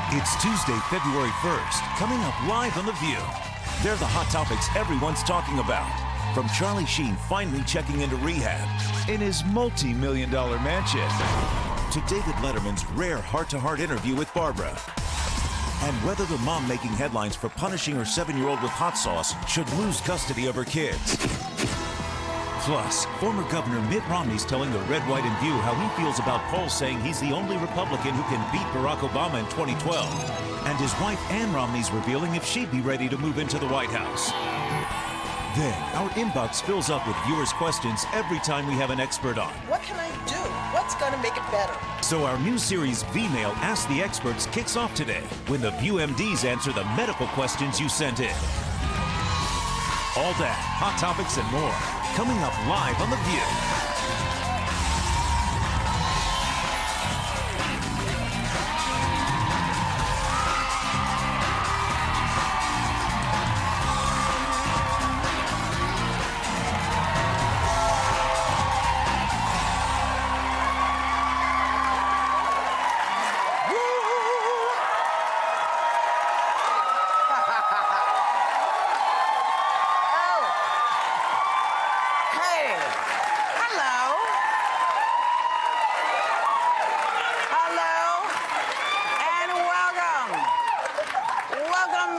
It's Tuesday, February 1st. Coming up live on The View. They're the hot topics everyone's talking about. From Charlie Sheen finally checking into rehab in his multi-million-dollar mansion, to David Letterman's rare heart-to-heart interview with Barbara, and whether the mom making headlines for punishing her 7-year-old with hot sauce should lose custody of her kids. Plus, former Governor Mitt Romney's telling the Red, White, and View how he feels about polls saying he's the only Republican who can beat Barack Obama in 2012. And his wife, Ann Romney's revealing if she'd be ready to move into the White House. Then, our inbox fills up with viewers' questions every time we have an expert on. What can I do? What's going to make it better? So our new series, V-Mail Ask the Experts, kicks off today when the View MDs answer the medical questions you sent in. All that, hot topics, and more, coming up live on The View.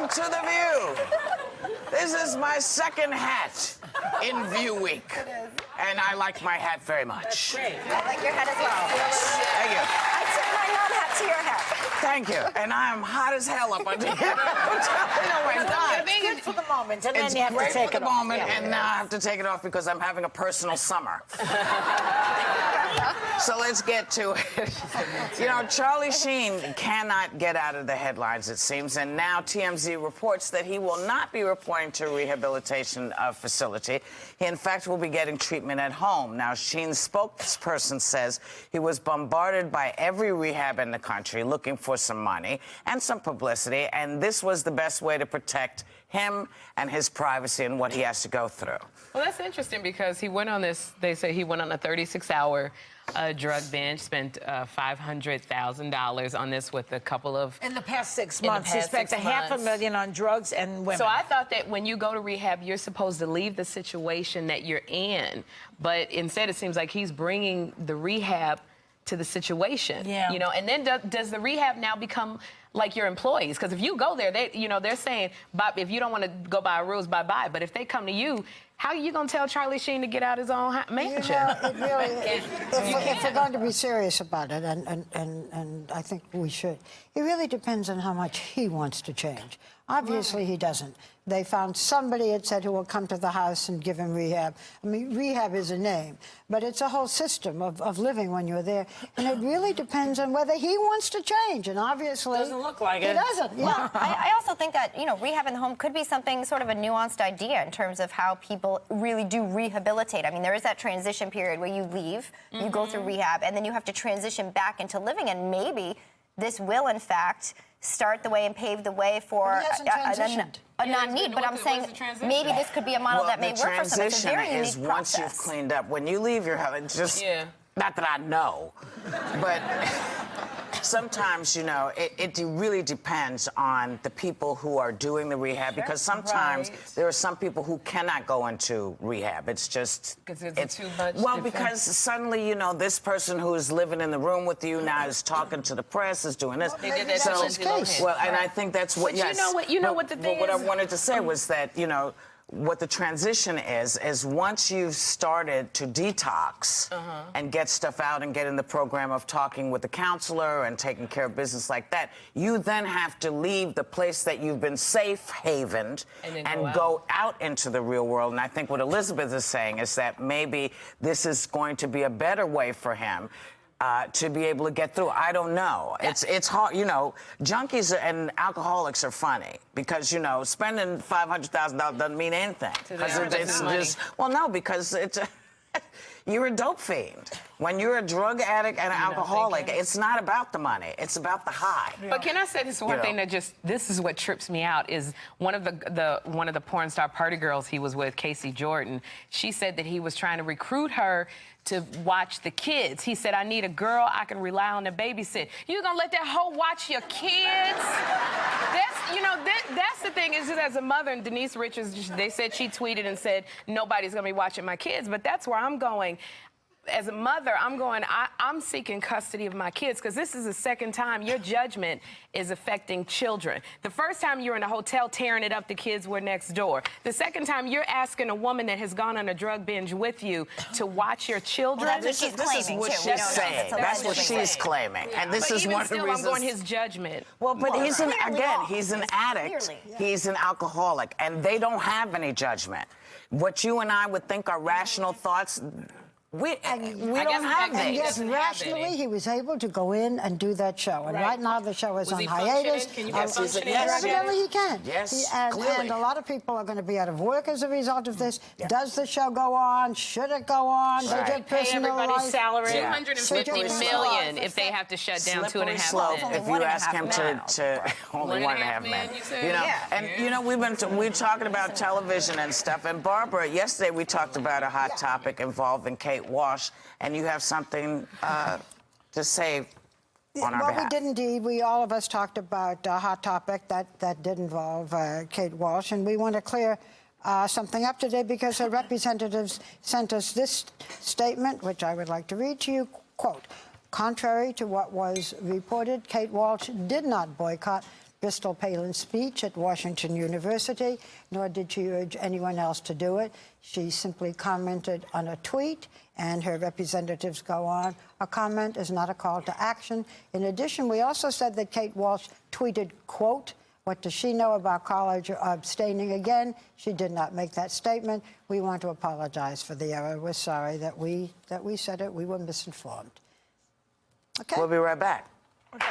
To The View. This is my second hat in View Week. And I like my hat very much. That's great. I like your hat as well. Thank you. I took my non-hat to your hat. Thank you. And I am hot as hell up under here. It's good for the moment, and then you have to take it off. It's great for the moment, and now I have to take it off because I'm having a personal summer. So let's get to it. You know, Charlie Sheen cannot get out of the headlines, it seems, and now TMZ reports that he will not be reporting to a rehabilitation facility. He, in fact, will be getting treatment at home. Now, Sheen's spokesperson says he was bombarded by every rehab in the country looking for some money and some publicity, and this was the best way to protect him and his privacy and what he has to go through. Well, that's interesting because he went on this, they say he went on a 36-hour drug binge, spent $500,000 on this with a couple of... In the past 6 months, he spent $500,000 on drugs and women. So I thought that when you go to rehab, you're supposed to leave the situation that you're in. But instead, it seems like he's bringing the rehab to the situation. Yeah. You know, and then does the rehab now become like your employees? Because if you go there, they're saying, if you don't want to go by rules, bye-bye. But if they come to you, how are you going to tell Charlie Sheen to get out his own mansion? You know, it really, if we're going to be serious about it, and I think we should, it really depends on how much he wants to change. Obviously, he doesn't. They found somebody, it said, who will come to the house and give him rehab. I mean, rehab is a name, but it's a whole system of living when you're there. And it really depends on whether he wants to change. And obviously... Doesn't look like it. He doesn't, yeah. Well, I also think that, you know, rehab in the home could be something, sort of a nuanced idea in terms of how people really do rehabilitate. I mean, there is that transition period where you leave, you go through rehab, and then you have to transition back into living, and maybe this will, in fact, start the way and pave the way for a non-need. But I'm saying maybe this could be a model that may work for some. It's a very unique process. Once you've cleaned up, when you leave your house, just not that I know, but sometimes, you know, it really depends on the people who are doing the rehab, because sometimes there are some people who cannot go into rehab. It's just... Because it's too much... Well, because suddenly, you know, this person who is living in the room with you now is talking to the press, is doing this. They did that to Lindsay Lohan. Well, and I think that's what... But you know what the thing is? What I wanted to say was that, you know, what the transition is once you've started to detox and get stuff out and get in the program of talking with the counselor and taking care of business like that, you then have to leave the place that you've been safe havened and go out into the real world. And I think what Elizabeth is saying is that maybe this is going to be a better way for him to be able to get through. I don't know. It's hard. You know, junkies and alcoholics are funny because, you know, spending $500,000 doesn't mean anything. It's just, well, no, because it's you're a dope fiend. When you're a drug addict and an alcoholic, it's not about the money. It's about the high. But can I say this one thing that this is what trips me out is one of the porn star party girls he was with, Casey Jordan, she said that he was trying to recruit her to watch the kids. He said, I need a girl I can rely on to babysit. You gonna let that hoe watch your kids? That's the thing, is just as a mother, and Denise Richards, they said she tweeted and said, nobody's gonna be watching my kids, but that's where I'm going. As a mother, I'm seeking custody of my kids, because this is the second time your judgment is affecting children. The first time you were in a hotel tearing it up, the kids were next door. The second time you're asking a woman that has gone on a drug binge with you to watch your children. Well, this is what she's saying. That's what she's claiming. And this is one of the reasons. I'm going his judgment. Well, but he's an addict. He's an alcoholic, and they don't have any judgment. What you and I would think are rational thoughts, we don't have that. And yet, rationally, he was able to go in and do that show. And right now, the show is on hiatus. Evidently, he can. Yes, and a lot of people are going to be out of work as a result of this. Does the show go on? Should it go on? They get personal everybody's salary. $250 million if they have to shut down 2.5 men. If you ask him to only 1.5 men. You know, we're talking about television and stuff. And Barbara, yesterday we talked about a hot topic involving Kate Walsh, and you have something to say on our behalf. Well, we did indeed. All of us talked about a hot topic that did involve Kate Walsh, and we want to clear something up today because her representatives sent us this statement, which I would like to read to you. Quote, contrary to what was reported, Kate Walsh did not boycott Bristol Palin's speech at Washington University, nor did she urge anyone else to do it. She simply commented on a tweet, and her representatives go on. A comment is not a call to action. In addition, we also said that Kate Walsh tweeted, quote, what does she know about college or abstaining? Again, she did not make that statement. We want to apologize for the error. We're sorry that we said it. We were misinformed. Okay? We'll be right back. Okay.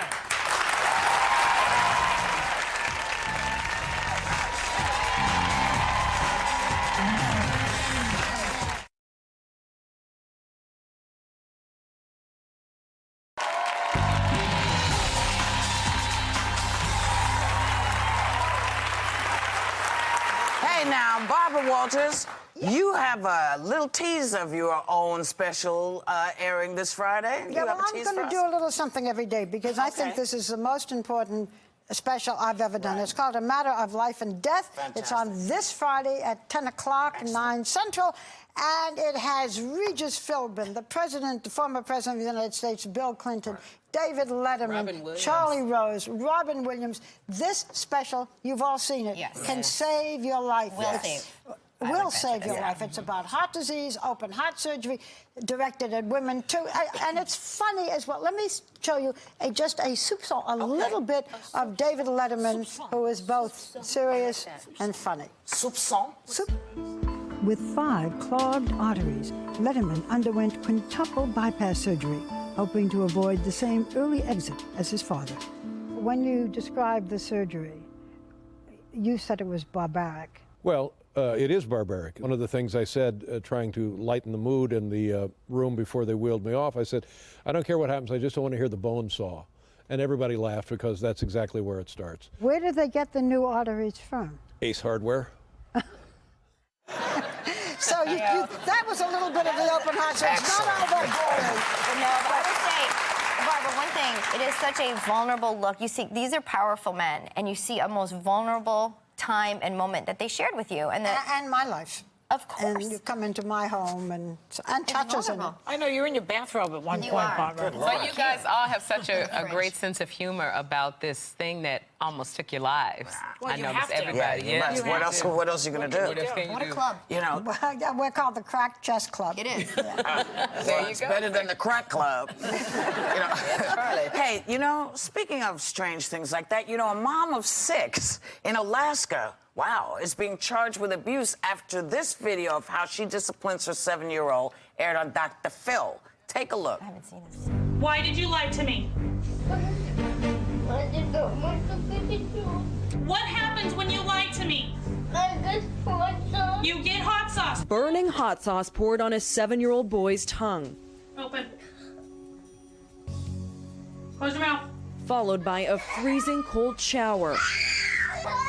Now, Barbara Walters, you have a little tease of your own special airing this Friday. Yeah, well, I'm going to do a little something every day because I think this is the most important special I've ever done. It's called A Matter of Life and Death. Fantastic. It's on this Friday at 10 o'clock, 9 Central. And it has Regis Philbin, the former president of the United States, Bill Clinton, David Letterman, Charlie Rose, Robin Williams. This special, you've all seen it, can save your life. Will save your life. It's about heart disease, open heart surgery, directed at women, too. And it's funny as well. Let me show you just a little bit of David Letterman, who is both serious and funny. Soupçon? With 5 clogged arteries, Letterman underwent quintuple bypass surgery, hoping to avoid the same early exit as his father. When you described the surgery, you said it was barbaric. Well, it is barbaric. One of the things I said, trying to lighten the mood in the room before they wheeled me off, I said, I don't care what happens, I just don't want to hear the bone saw. And everybody laughed because that's exactly where it starts. Where did they get the new arteries from? Ace Hardware. So that was a little bit of the open heart, so it's not all that boring. No, but I would say, Barbara, one thing, it is such a vulnerable look. You see, these are powerful men, and you see a most vulnerable time and moment that they shared with you. And my life. Of course. And you come into my home and touch us in it. I know you're in your bathrobe at one point, Barbara. But you guys all have such a great sense of humor about this thing that almost took your lives. Well, I know this everybody. What else are you going to do? What a club. You know. We're called the Crack Chess Club. It is. There you go. It's better than the crack club. Hey, speaking of strange things like that, a mom of 6 in Alaska, wow, is being charged with abuse after this video of how she disciplines her 7-year-old aired on Dr. Phil. Take a look. I haven't seen this. Why did you lie to me? What happens when you lie to me? You get hot sauce. Burning hot sauce poured on a 7-year-old boy's tongue. Open. Close your mouth. Followed by a freezing cold shower.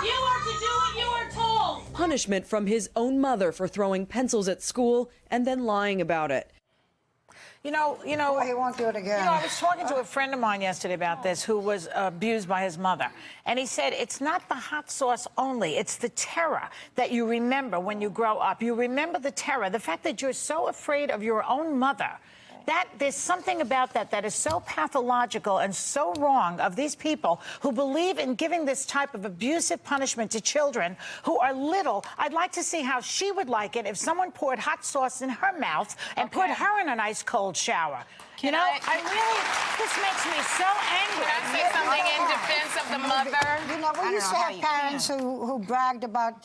You are to do what you are told. Punishment from his own mother for throwing pencils at school and then lying about it. You know, he won't do it again. You know, I was talking to a friend of mine yesterday about this who was abused by his mother. And he said, it's not the hot sauce only. It's the terror that you remember when you grow up. You remember the terror, the fact that you're so afraid of your own mother. That there's something about that is so pathological and so wrong of these people who believe in giving this type of abusive punishment to children who are little. I'd like to see how she would like it if someone poured hot sauce in her mouth and put her in an ice cold shower. You know, I really, this makes me so angry. Can I say something in defense of the mother? You know, we used to have parents who bragged about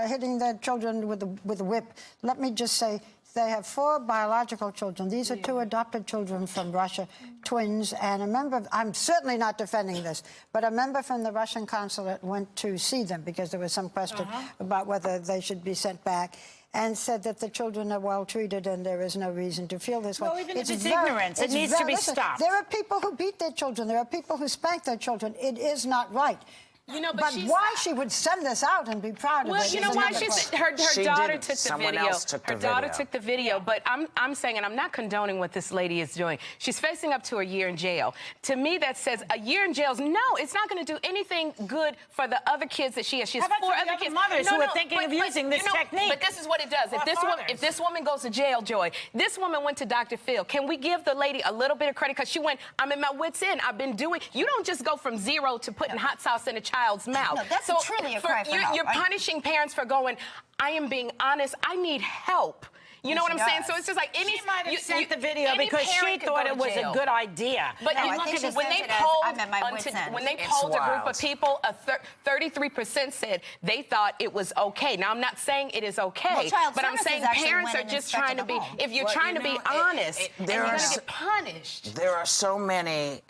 hitting their children with a whip. Let me just say, they have 4 biological children. These are 2 adopted children from Russia, twins. And a member, I'm certainly not defending this, but a member from the Russian consulate went to see them because there was some question about whether they should be sent back, and said that the children are well treated and there is no reason to feel this way. Well, even if it's ignorance, it needs to be stopped. There are people who beat their children. There are people who spank their children. It is not right. You know, but why she would send this out and be proud of it? Well, you know why her daughter took the Someone video. else took the her daughter took the video. But I'm saying, and I'm not condoning what this lady is doing. She's facing up to a year in jail. To me, that says a year in jail. No, it's not going to do anything good for the other kids that she has. She has 4 other kids. Mothers who are thinking of using this technique. But this is what it does. If this woman goes to jail, Joy, this woman went to Dr. Phil. Can we give the lady a little bit of credit? Because she went, I'm in my wits' end. I've been doing. You don't just go from 0 to putting hot sauce in a child's mouth. No, that's truly a cry for help. You're punishing parents for going, I am being honest, I need help. You know what I'm saying? So it's just like any. She might have sent the video because she thought it was a good idea. But you look at it, when they polled a group of people, 33% said they thought it was okay. Now I'm not saying it is okay, but I'm saying parents are just trying to be. If you're trying to be honest, you're going to get punished. There are so many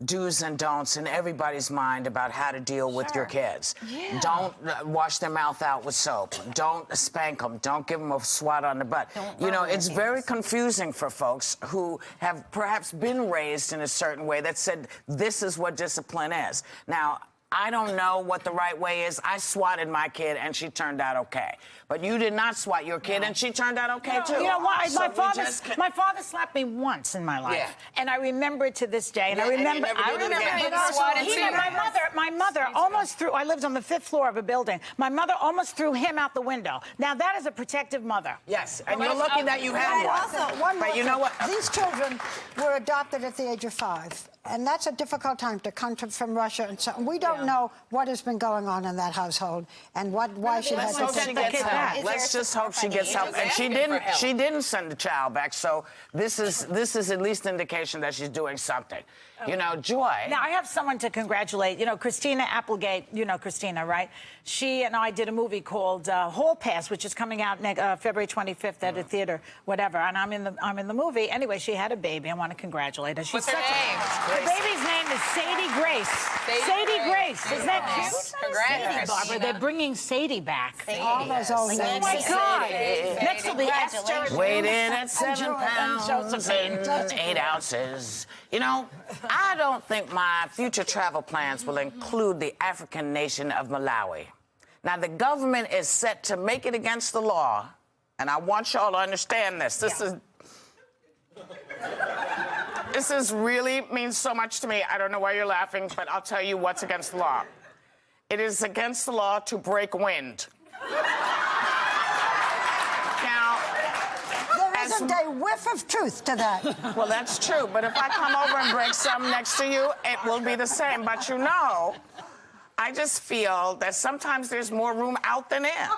do's and don'ts in everybody's mind about how to deal with your kids. Yeah. Don't wash their mouth out with soap. Don't spank them. Don't give them a swat on the butt. You know, it's very confusing for folks who have perhaps been raised in a certain way that said this is what discipline is. Now, I don't know what the right way is. I swatted my kid, and she turned out okay. But you did not swat your kid, and she turned out okay, too. You know what? My father slapped me once in my life, and I remember it to this day. And I remember being swatted, too. My mother almost threw. I lived on the 5th floor of a building. My mother almost threw him out the window. Now, that is a protective mother. Yes, and you're lucky that you had one. But you know what? These children were adopted at the age of 5. And that's a difficult time to come from Russia, and so we don't know what has been going on in that household and why she had to send the kid back. Let's just hope she gets help. And she didn't send the child back, so this is at least indication that she's doing something. You know, Joy. Now, I have someone to congratulate. You know, Christina Applegate, you know Christina, right? She and I did a movie called Hall Pass, which is coming out February 25th at a theater, whatever. And I'm in the movie. Anyway, she had a baby. I want to congratulate her. What's her name? The baby's name is Sadie Grace. Sadie Grace. Isn't that cute? Congrats, Barbara. They're bringing Sadie back. All those old names. Oh, my God. Next will be Esther. Weighed in at 7 pounds and 8 ounces. You know, I don't think my future travel plans will include the African nation of Malawi. Now, the government is set to make it against the law, and I want y'all to understand this. This really means so much to me. I don't know why you're laughing, but I'll tell you what's against the law. It is against the law to break wind. Now, there isn't a whiff of truth to that. Well, that's true, but if I come over and break some next to you, it will be the same. But you know, I just feel that sometimes there's more room out than in.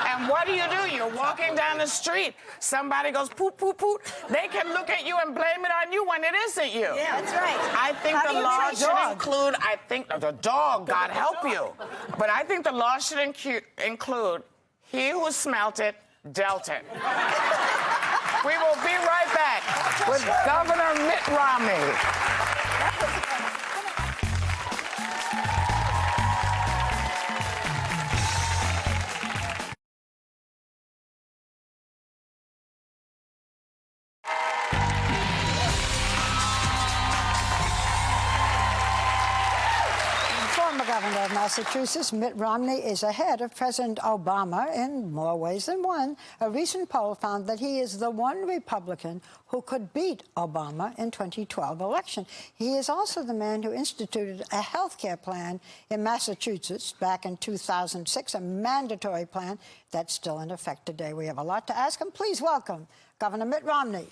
And what do? You're walking down the street. Somebody goes, poop, poop, poop. They can look at you and blame it on you when it isn't you. Yeah, that's right. I think the law should include, the dog, God help you. But I think the law should include he who smelt it, dealt it. We will be right back with Governor Mitt Romney. Governor of Massachusetts, Mitt Romney, is ahead of President Obama in more ways than one. A recent poll found that he is the one Republican who could beat Obama in 2012 election. He is also the man who instituted a health care plan in Massachusetts back in 2006, a mandatory plan that's still in effect today. We have a lot to ask him. Please welcome Governor Mitt Romney.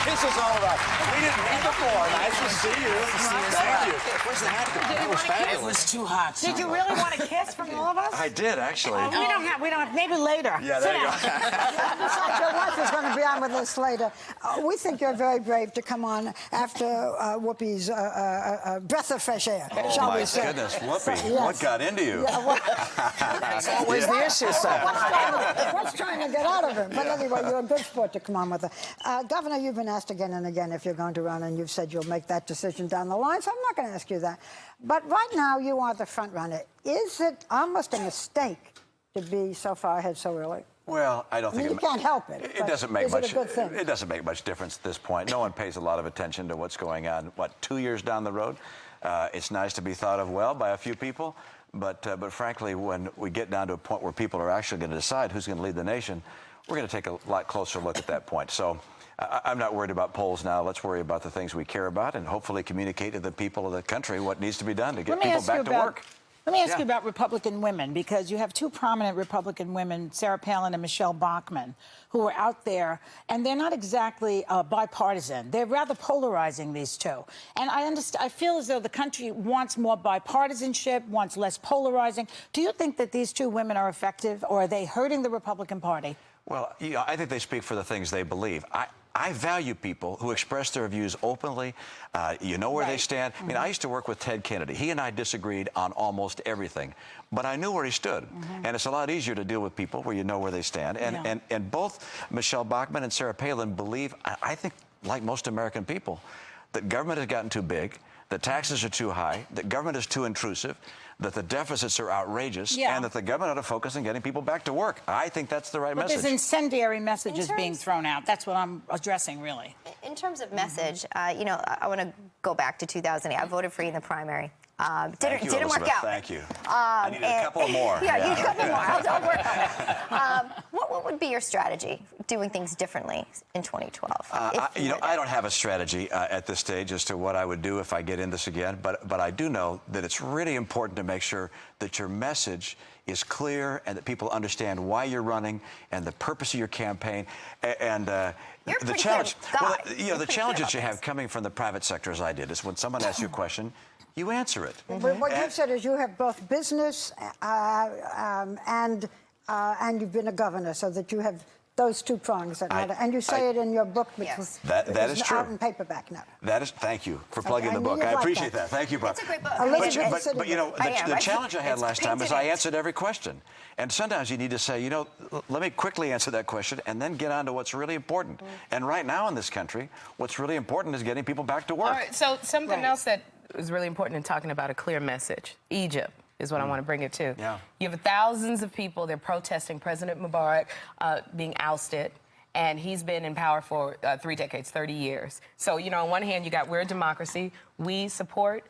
This is all about. We didn't meet before. Nice to see you. Thank you. Where's the hat? That was fabulous. It was too hot. Did you really want a kiss from all of us? I did, actually. We don't have, maybe later. Yeah, there you go. Besides, your wife is going to be on with us later. We think you're very brave to come on after Whoopi's breath of fresh air, shall we say. Oh, my goodness, Whoopi. Yes. What got into you? Yeah, well, That's always the issue, sir. what's trying to get out of him? But anyway, you're a good sport to come on with her. Governor, you've been asked again and again if you're going to run, and you've said you'll make that decision down the line, so I'm not going to ask you that. But right now, you are the front runner. Is it almost a mistake to be so far ahead so early? Well, I don't think you can't help it. It doesn't make is much. It a good thing? It doesn't make much difference at this point. No one pays a lot of attention to what's going on. What, 2 years down the road? It's nice to be thought of well by a few people, but frankly, when we get down to a point where people are actually going to decide who's going to lead the nation, we're going to take a lot closer look at that point. So I'm not worried about polls now. Let's worry about the things we care about and hopefully communicate to the people of the country what needs to be done to get people back to work. Let me ask you about Republican women, because you have two prominent Republican women, Sarah Palin and Michelle Bachmann, who are out there, and they're not exactly bipartisan. They're rather polarizing, these two. And I feel as though the country wants more bipartisanship, wants less polarizing. Do you think that these two women are effective, or are they hurting the Republican Party? Well, I think they speak for the things they believe. I value people who express their views openly. You know where they stand. I mean, I used to work with Ted Kennedy. He and I disagreed on almost everything, but I knew where he stood. And it's a lot easier to deal with people where you know where they stand. And both Michelle Bachmann and Sarah Palin believe, I think, like most American people, that government has gotten too big, that taxes are too high, that government is too intrusive, that the deficits are outrageous, and that the government ought to focus on getting people back to work. I think that's the right message. There's incendiary messages being thrown out. That's what I'm addressing, really. In terms of message, you know, I want to go back to 2008. I voted for you in the primary. Didn't work out. Thank you. I needed a couple more. Yeah, you need a couple more. I'll work on it. What would be your strategy, doing things differently in 2012? You know, I don't have a strategy at this stage as to what I would do if I get in this again, but I do know that it's really important to make sure that your message is clear and that people understand why you're running and the purpose of your campaign. And the challenge, you know, the challenge that you have coming from the private sector, as I did, is when someone asks you a question, you answer it. What you've said is you have both business and you've been a governor, so that you have those two prongs that matter. And you say it in your book, which that is true. Out in paperback now. That is. Thank you for plugging the book. I appreciate that. Thank you, Bob. It's a great book. But you know, the challenge I had last time is I answered every question. And sometimes you need to say, you know, let me quickly answer that question and then get on to what's really important. And right now in this country, what's really important is getting people back to work. All right, so something else that is really important in talking about a clear message. Egypt is what I want to bring it to. Yeah. You have thousands of people, they're protesting President Mubarak being ousted, and he's been in power for 3 decades, 30 years. So, you know, on one hand, we're a democracy. We support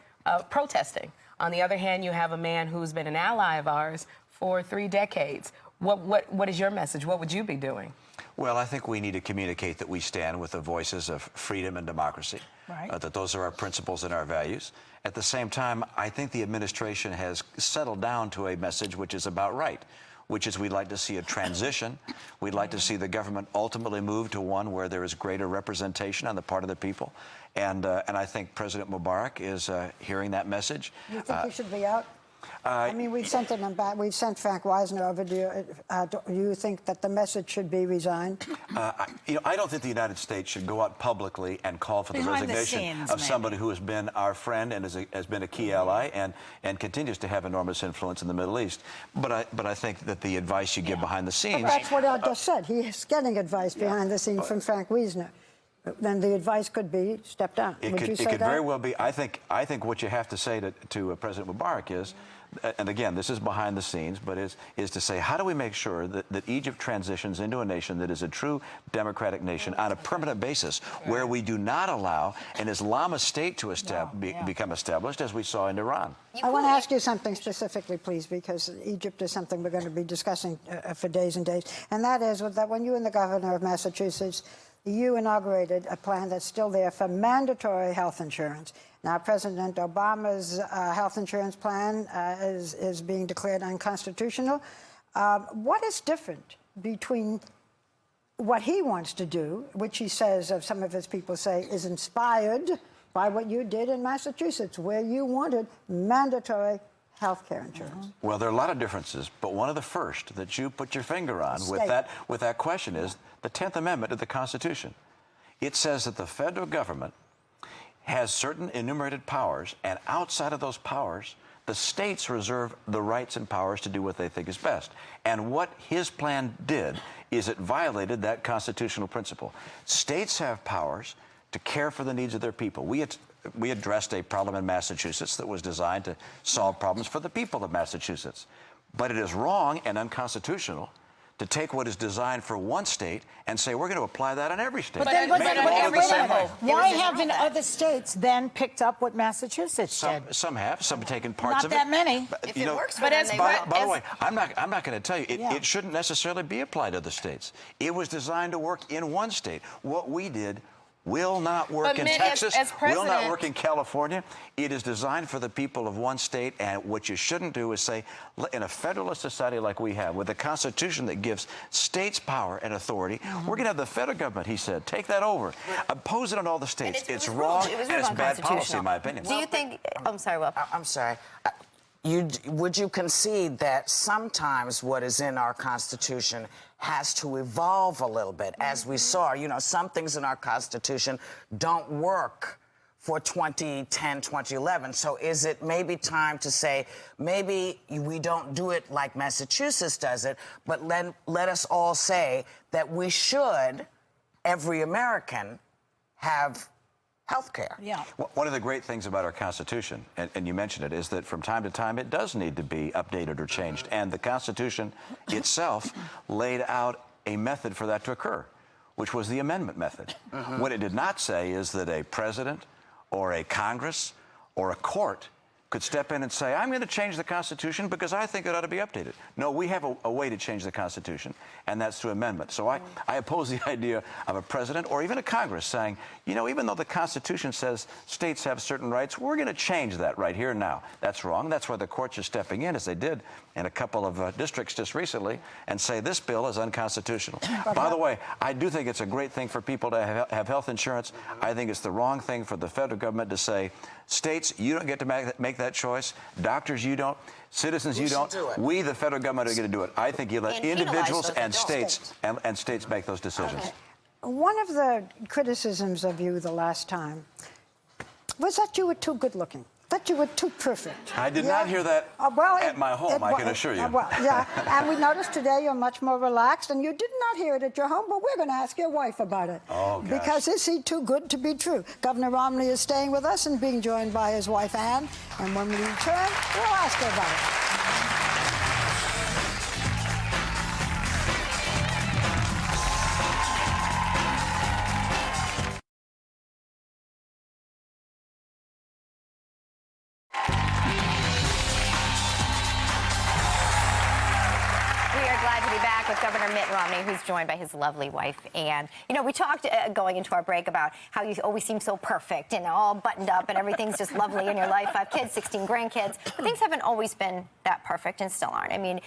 protesting. On the other hand, you have a man who's been an ally of ours for 3 decades. What is your message? What would you be doing? Well, I think we need to communicate that we stand with the voices of freedom and democracy, that those are our principles and our values. At the same time, I think the administration has settled down to a message which is about right, which is we'd like to see a transition. We'd like to see the government ultimately move to one where there is greater representation on the part of the people. And I think President Mubarak is hearing that message. You think he should be out? I mean, we've sent him back. We've sent Frank Wisner over. Do you think that the message should be resigned? You know, I don't think the United States should go out publicly and call for the resignation of somebody who has been our friend and has been a key ally and continues to have enormous influence in the Middle East. But I think that the advice you give behind the scenes. But that's what I just said. He is getting advice behind the scenes from Frank Wisner. Then the advice could be step down. It could very well be. I think what you have to say to President Mubarak is and again, this is behind the scenes, but is to say, how do we make sure that Egypt transitions into a nation that is a true democratic nation on a permanent basis, where we do not allow an Islamist state to become established, as we saw in Iran? I want to ask you something specifically, please, because Egypt is something we're going to be discussing for days and days, and that is that when you and the governor of Massachusetts, you inaugurated a plan that's still there for mandatory health insurance. Now, President Obama's health insurance plan is being declared unconstitutional. What is different between what he wants to do, which he says, some of his people say, is inspired by what you did in Massachusetts, where you wanted mandatory health care insurance? Well, there are a lot of differences, but one of the first that you put your finger on with that question is the 10th Amendment of the Constitution. It says that the federal government has certain enumerated powers, and outside of those powers, the states reserve the rights and powers to do what they think is best. And what his plan did is it violated that constitutional principle. States have powers to care for the needs of their people. We addressed a problem in Massachusetts that was designed to solve problems for the people of Massachusetts. But it is wrong and unconstitutional to take what is designed for one state and say we're going to apply that on every state. But why haven't other states then picked up what Massachusetts did? Some have. Some have taken parts of it. Not that many. If it works for them, by the way, I'm not going to tell you, it shouldn't necessarily be applied to other states. It was designed to work in one state. What we did will not work in Texas, will not work in California. It is designed for the people of one state, and what you shouldn't do is say, in a federalist society like we have, with a Constitution that gives states power and authority, we're going to have the federal government, he said, take that over, impose it on all the states. It's wrong, and it's bad policy, in my opinion. Do you think, I'm sorry, Will. I'm sorry. Would you concede that sometimes what is in our Constitution has to evolve a little bit? As we saw, you know, some things in our Constitution don't work for 2010, 2011. So is it maybe time to say, maybe we don't do it like Massachusetts does it, but let us all say that we should, every American, have health care. Yeah. One of the great things about our Constitution, and you mentioned it, is that from time to time it does need to be updated or changed. And the Constitution itself laid out a method for that to occur, which was the amendment method. What it did not say is that a president or a Congress or a court could step in and say, I'm going to change the Constitution because I think it ought to be updated. No, we have a way to change the Constitution, and that's through amendment. So I oppose the idea of a president or even a Congress saying, you know, even though the Constitution says states have certain rights, we're going to change that right here and now. That's wrong. That's why the courts are stepping in, as they did in a couple of districts just recently, and say this bill is unconstitutional. By the way, I do think it's a great thing for people to have health insurance. I think it's the wrong thing for the federal government to say, states, you don't get to make that choice. Doctors, you don't. Citizens, you don't. We, the federal government, are going to do it. I think you let individuals and states make those decisions. Okay. One of the criticisms of you the last time was that you were too good looking, that you were too perfect. I did not hear that at my home, I can assure you. And we noticed today you're much more relaxed, and you did not hear it at your home, but we're going to ask your wife about it. Oh, gosh. Because is he too good to be true? Governor Romney is staying with us and being joined by his wife, Ann, and when we return, we'll ask her about it. Governor Mitt Romney, who's joined by his lovely wife, Ann. You know, we talked going into our break about how you always seem so perfect and all buttoned up and everything's just lovely in your life. 5 kids, 16 grandkids. But things haven't always been that perfect and still aren't. I mean,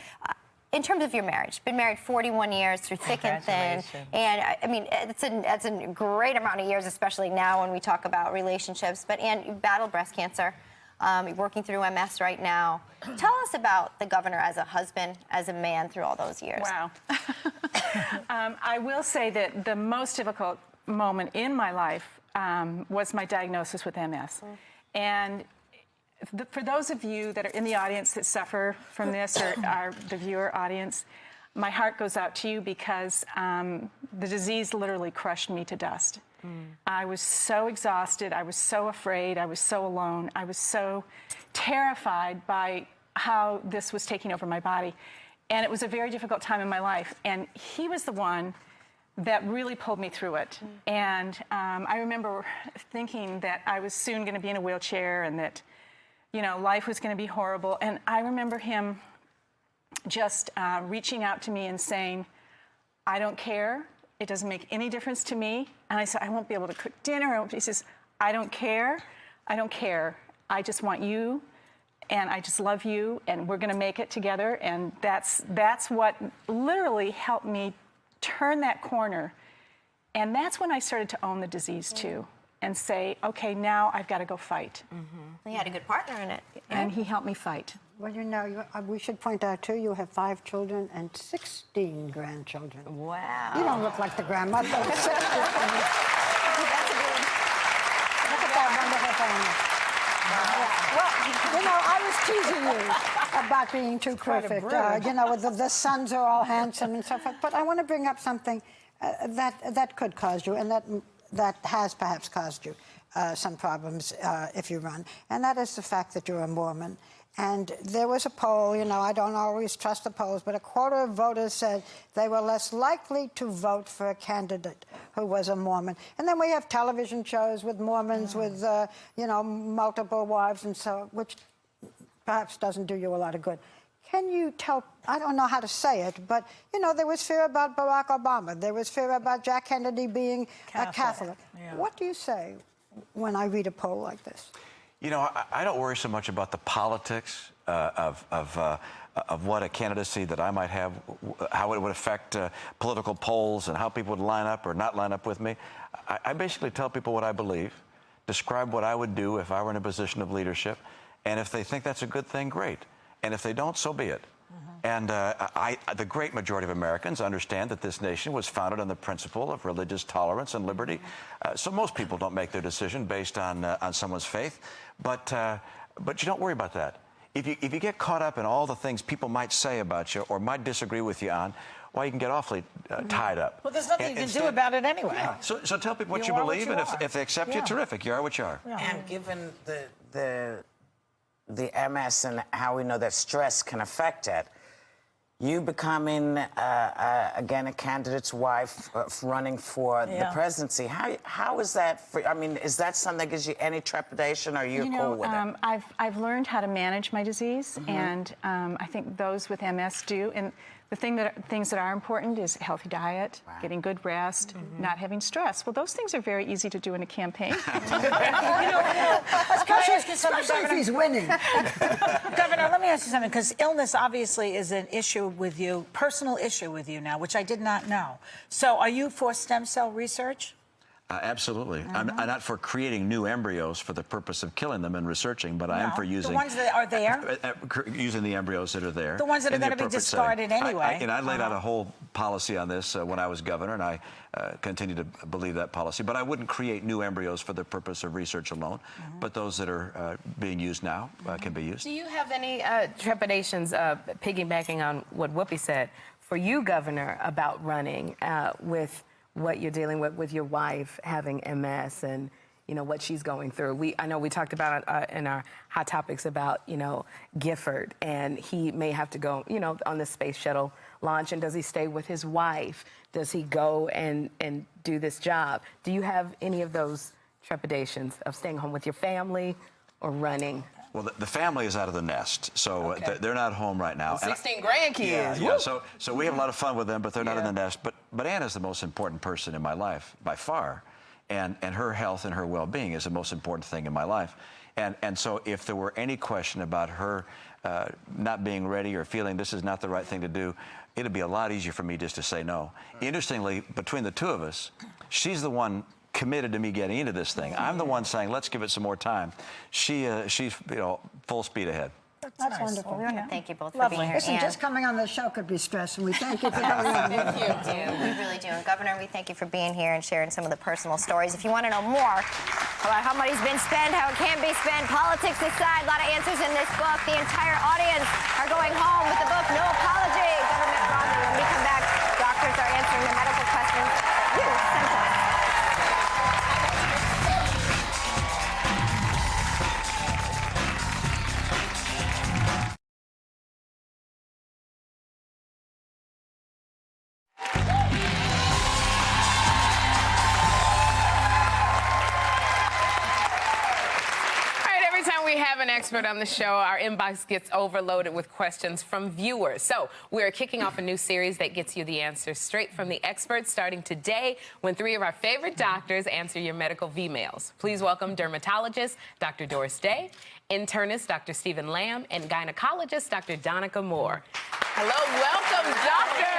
in terms of your marriage, been married 41 years through thick and thin. And I mean, that's a great amount of years, especially now when we talk about relationships. But Ann, you battled breast cancer. You're working through MS right now. Tell us about the governor as a husband, as a man through all those years. Wow. I will say that the most difficult moment in my life was my diagnosis with MS. And for those of you that are in the audience that suffer from this, or are the viewer audience, my heart goes out to you because the disease literally crushed me to dust. I was so exhausted, I was so afraid, I was so alone, I was so terrified by how this was taking over my body. And it was a very difficult time in my life. And he was the one that really pulled me through it. And I remember thinking that I was soon going to be in a wheelchair and that, you know, life was going to be horrible. And I remember him just reaching out to me and saying, I don't care. It doesn't make any difference to me. And I said, I won't be able to cook dinner. He says, I don't care. I don't care. I just want you, and I just love you, and we're going to make it together. And that's what literally helped me turn that corner. And that's when I started to own the disease, too, and say, okay, now I've got to go fight. Mm-hmm. You had a good partner in it. And he helped me fight. Well, you know, we should point out, too, you have 5 children and 16 grandchildren. Wow. You don't look like the grandmother. That's a good... Look at that wonderful family. Well, you know, I was teasing you about being too perfect. You know, the sons are all handsome and so forth. But I want to bring up something that could cause you, and that has perhaps caused you some problems if you run. And that is the fact that you're a Mormon. And there was a poll, you know, I don't always trust the polls, but a quarter of voters said they were less likely to vote for a candidate who was a Mormon. And then we have television shows with Mormons with, you know, multiple wives and so, which perhaps doesn't do you a lot of good. Can you tell, I don't know how to say it, but, you know, there was fear about Barack Obama. There was fear about Jack Kennedy being a Catholic. Yeah. What do you say when I read a poll like this? You know, I don't worry so much about the politics of what a candidacy that I might have, how it would affect political polls and how people would line up or not line up with me. I basically tell people what I believe, describe what I would do if I were in a position of leadership, and if they think that's a good thing, great. And if they don't, so be it. And the great majority of Americans understand that this nation was founded on the principle of religious tolerance and liberty. So most people don't make their decision based on someone's faith. But you don't worry about that. If you get caught up in all the things people might say about you or might disagree with you on, well, you can get awfully tied up. Well, there's nothing you can do about it anyway. Yeah. So tell people what you believe, and if they accept you, terrific. You are what you are. Yeah. And given the MS and how we know that stress can affect it, you becoming, again, a candidate's wife running for the presidency, how is that for, I mean, is that something that gives you any trepidation, or are you cool with it? I've learned how to manage my disease, and I think those with MS do. And the things that are important is healthy diet, getting good rest, not having stress. Well, those things are very easy to do in a campaign. Especially if he's winning. Governor, let me ask you something, because illness obviously is an issue with you, personal issue with you now, which I did not know. So are you for stem cell research? Absolutely. I'm not for creating new embryos for the purpose of killing them and researching, but I am for using... The ones that are there? Using the embryos that are there. The ones that are going to be discarded anyway. I laid out a whole policy on this when I was governor, and I continue to believe that policy. But I wouldn't create new embryos for the purpose of research alone, but those that are being used now can be used. Do you have any trepidations, piggybacking on what Whoopi said, for you, Governor, about running with what you're dealing with your wife having MS and, you know, what she's going through? I know we talked about in our Hot Topics about, you know, Gifford, and he may have to go, you know, on the space shuttle launch, and does he stay with his wife? Does he go and do this job? Do you have any of those trepidations of staying home with your family or running? Well, the family is out of the nest, so they're not home right now. 16 grandkids. Yeah, so we have a lot of fun with them, but they're not in the nest. But Ann is the most important person in my life, by far. And her health and her well-being is the most important thing in my life. And so if there were any question about her not being ready or feeling this is not the right thing to do, it'd be a lot easier for me just to say no. Interestingly, between the two of us, she's the one committed to me getting into this thing. I'm the one saying, let's give it some more time. She's, you know, full speed ahead. That's wonderful. Well, we want to thank you both for Lovely. being here. Listen, just coming on the show could be stressful. We thank you for coming on. Thank you. We really do. And Governor, we thank you for being here and sharing some of the personal stories. If you want to know more about how money's been spent, how it can be spent, politics aside, a lot of answers in this book. The entire audience are going home with the book No Apology, Government Romney. When we come back, doctors are answering the medical questions you sent us. we have an expert on the show, our inbox gets overloaded with questions from viewers. So we're kicking off a new series that gets you the answers straight from the experts, starting today when 3 of our favorite doctors answer your medical V-mails. Please welcome dermatologist Dr. Doris Day, internist Dr. Stephen Lamb, and gynecologist Dr. Donica Moore. Hello, welcome, doctors.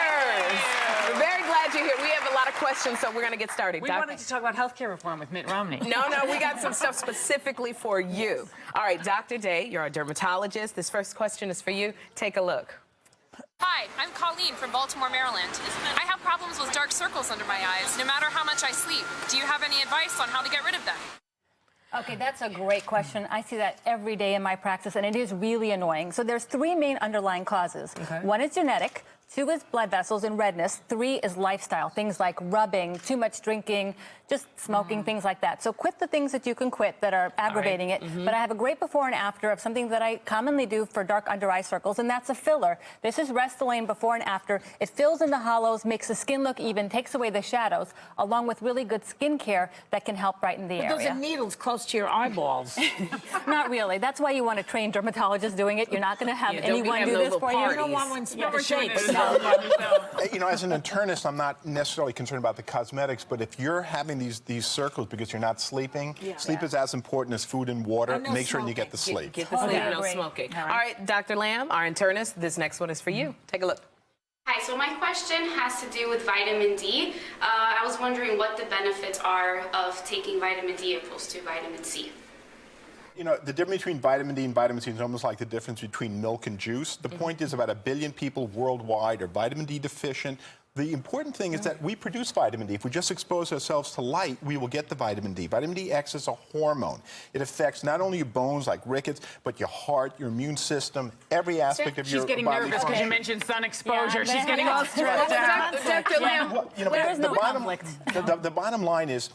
We're very glad you're here. We have a lot of questions, so we're going to get started. We wanted to talk about healthcare reform with Mitt Romney. No, we got some stuff specifically for you. All right, Dr. Day, you're a dermatologist. This first question is for you. Take a look. Hi, I'm Colleen from Baltimore, Maryland. I have problems with dark circles under my eyes, no matter how much I sleep. Do you have any advice on how to get rid of them? Okay, that's a great question. I see that every day in my practice, and it is really annoying. So there's 3 main underlying causes. Okay. 1 is genetic, 2 is blood vessels and redness, 3 is lifestyle, things like rubbing, too much drinking, just smoking, things like that. So quit the things that you can quit that are aggravating it. But I have a great before and after of something that I commonly do for dark under eye circles, and that's a filler. This is Restylane before and after. It fills in the hollows, makes the skin look even, takes away the shadows, along with really good skin care that can help brighten the area. Those are needles close to your eyeballs. Not really. That's why you want a trained dermatologist doing it. You're not going to have anyone do this for you. You don't want one smell the shapes. You know, as an internist, I'm not necessarily concerned about the cosmetics, but if you're having these circles because you're not sleeping, sleep is as important as food and water. No Make sure you get the sleep. Get the sleep, no smoking. All right, Dr. Lamb, our internist, this next one is for you. Take a look. Hi, so my question has to do with vitamin D. I was wondering what the benefits are of taking vitamin D opposed to vitamin C. You know, the difference between vitamin D and vitamin C is almost like the difference between milk and juice. The point is about 1 billion people worldwide are vitamin D deficient. The important thing is that we produce vitamin D. If we just expose ourselves to light, we will get the vitamin D. Vitamin D acts as a hormone. It affects not only your bones like rickets, but your heart, your immune system, every aspect of your body. She's getting nervous because you mentioned sun exposure. She's getting all stressed out. Dr. Lamb, there is no conflict. The bottom line is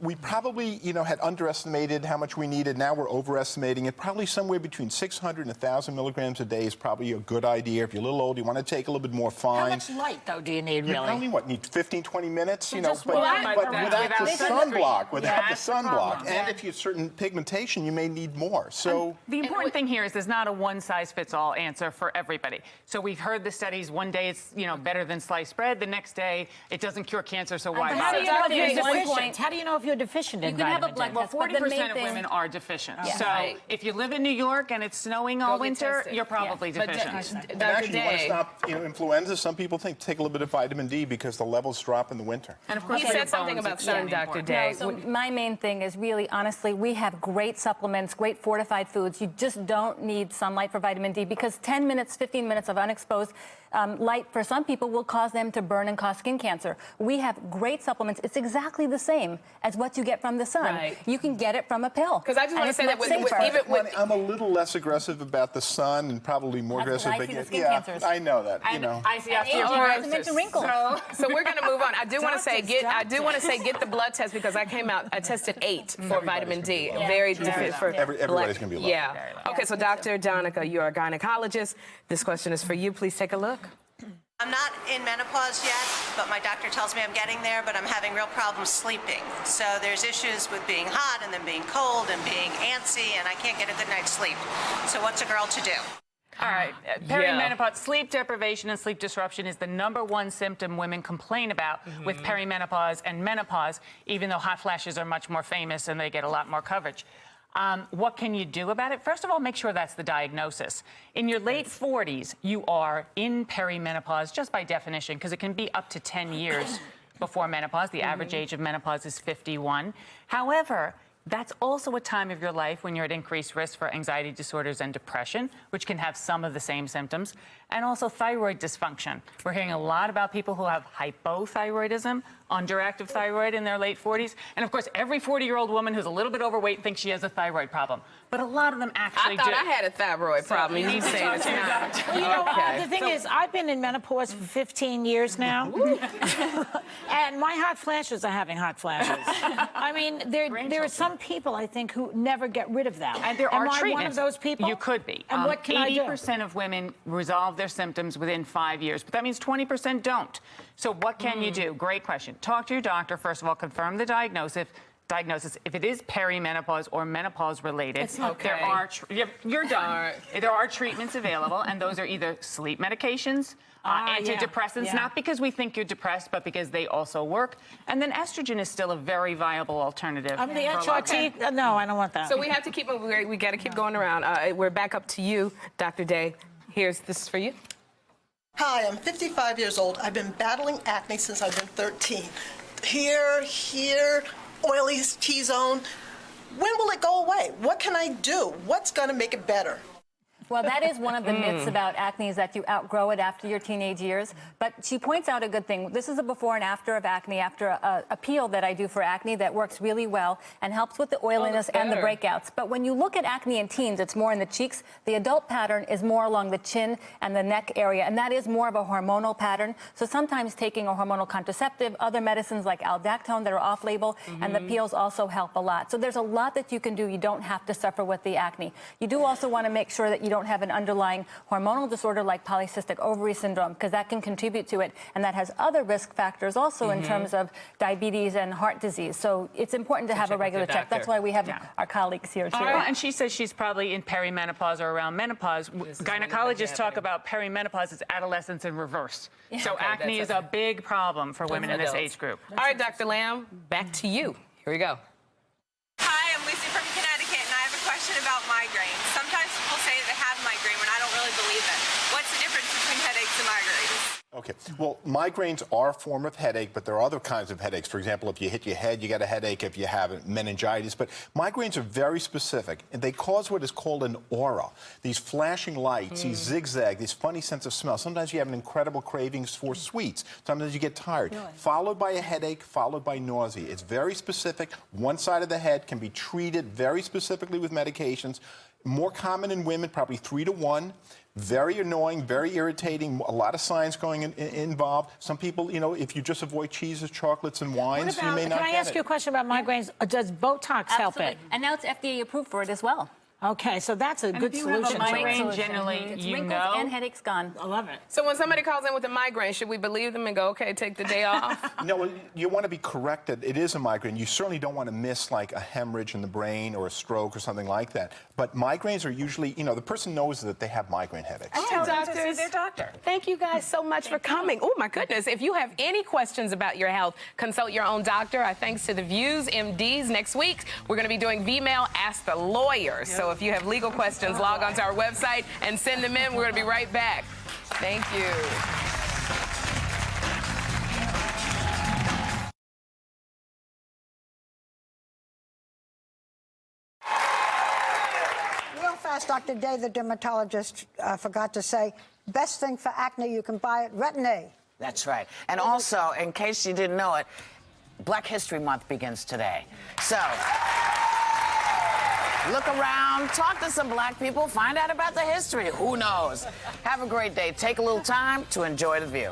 we probably, had underestimated how much we needed. Now we're overestimating it. Probably somewhere between 600 and 1,000 milligrams a day is probably a good idea. If you're a little old, you want to take a little bit more fine. How much light, though, do you need? You only need 15, 20 minutes, but without without the sunblock, sunblock. And if you have certain pigmentation, you may need more. So the important thing here is there's not a one-size-fits-all answer for everybody. So we've heard the studies. One day it's better than sliced bread. The next day it doesn't cure cancer. So why how bother? do you know if you're deficient? How do you know if you're deficient in vitamin D? You can have a blood test. 40% of women are deficient. Yeah. So if you live in New York and it's snowing all winter, you're probably deficient. and actually, you want to stop influenza. Some people take a little bit of vitamin D because the levels drop in the winter. And of course, you said something about sun, Dr. Day. No, so my main thing is really, honestly, we have great supplements, great fortified foods. You just don't need sunlight for vitamin D because 10 minutes, 15 minutes of unexposed light for some people will cause them to burn and cause skin cancer. We have great supplements. It's exactly the same as what you get from the sun. Right. You can get it from a pill. Because I just want to say that I'm a little less aggressive about the sun and probably more aggressive against skin cancers. I know that. I see wrinkles. So we're going to move on. I do want to say get the blood test because I tested 8 for vitamin D. Very deficient for everybody's going to be low. Yeah. Okay, so Dr. Donica, you're a gynecologist. This question is for you. Please take a look. I'm not in menopause yet, but my doctor tells me I'm getting there, but I'm having real problems sleeping. So there's issues with being hot and then being cold and being antsy, and I can't get a good night's sleep. So what's a girl to do? All right. Perimenopause, sleep deprivation and sleep disruption is the #1 symptom women complain about with perimenopause and menopause, even though hot flashes are much more famous and they get a lot more coverage. What can you do about it? First of all, make sure that's the diagnosis. In your late 40s, you are in perimenopause just by definition, because it can be up to 10 years before menopause. The average age of menopause is 51. However, that's also a time of your life when you're at increased risk for anxiety disorders and depression, which can have some of the same symptoms, and also thyroid dysfunction. We're hearing a lot about people who have hypothyroidism, underactive thyroid in their late 40s. And of course, every 40-year-old woman who's a little bit overweight thinks she has a thyroid problem. But a lot of them actually do. I thought I had a thyroid problem. You need to say it's not. You know, the thing is, I've been in menopause for 15 years now. And my hot flashes are having hot flashes. I mean, there are some people, I think, who never get rid of them. And there are treatments. Am I one of those people? You could be. And what can I do? 80% of women resolve their symptoms within 5 years, but that means 20% don't. So what can you do? Great question. Talk to your doctor, first of all, confirm the diagnosis. diagnosis. If it is perimenopause or menopause related, okay. there are you're done. There are treatments available, and those are either sleep medications, antidepressants, not because we think you're depressed, but because they also work. And then estrogen is still a very viable alternative. The HRT, no, I don't want that. So we have to keep moving. We got to keep going around. We're back up to you, Dr. Day. This is for you. Hi, I'm 55 years old. I've been battling acne since I've been 13. Here, oily T-zone. When will it go away? What can I do? What's going to make it better? Well, that is one of the myths about acne, is that you outgrow it after your teenage years. But she points out a good thing. This is a before and after of acne, after a peel that I do for acne that works really well and helps with the oiliness and the breakouts. But when you look at acne in teens, it's more in the cheeks. The adult pattern is more along the chin and the neck area, and that is more of a hormonal pattern. So sometimes taking a hormonal contraceptive, other medicines like aldactone that are off-label, and the peels also help a lot. So there's a lot that you can do. You don't have to suffer with the acne. You do also want to make sure that you don't have an underlying hormonal disorder like polycystic ovary syndrome, because that can contribute to it, and that has other risk factors also in terms of diabetes and heart disease. So it's important to have a regular check. That's why we have our colleagues here too. And she says she's probably in perimenopause or around menopause. Gynecologists talk about perimenopause as adolescence in reverse. So acne is a big problem for women in this age group. All right, Dr. Lamb, back to you. Here we go. Hi, I'm Lucy from Connecticut, and I have a question about migraines. Sometimes people say that they have migraine when I don't really believe it. What's the difference between headaches and migraines? Okay, well, migraines are a form of headache, but there are other kinds of headaches. For example, if you hit your head, you get a headache. If you have meningitis, but migraines are very specific, and they cause what is called an aura. These flashing lights, these zigzag, this funny sense of smell. Sometimes you have an incredible cravings for sweets. Sometimes you get tired. Really? Followed by a headache, followed by nausea. It's very specific. One side of the head can be treated very specifically with medications. More common in women, probably 3 to 1. Very annoying, very irritating, a lot of science involved. Some people, you know, if you just avoid cheeses, chocolates, and wines, you may not get it. Can I ask you a question about migraines? Does Botox help it? And now it's FDA approved for it as well. Okay, so that's a good solution. Migraine, generally, it's wrinkles and headaches gone. I love it. So when somebody calls in with a migraine, should we believe them and go, okay, take the day off? No, you want to be corrected. It is a migraine. You certainly don't want to miss like a hemorrhage in the brain or a stroke or something like that. But migraines are usually, you know, the person knows that they have migraine headaches. Oh, doctors, their doctor. Thank you guys so much for coming. Oh, my goodness. If you have any questions about your health, consult your own doctor. Our thanks to the Views MDs. Next week, we're going to be doing V-Mail Ask the Lawyer. So if you have legal questions, log on to our website and send them in. We're going to be right back. Thank you. Dr. Day, the dermatologist, forgot to say, best thing for acne, you can buy it, Retin-A. That's right. And also, in case you didn't know it, Black History Month begins today. So, look around, talk to some black people, find out about the history. Who knows? Have a great day. Take a little time to enjoy the view.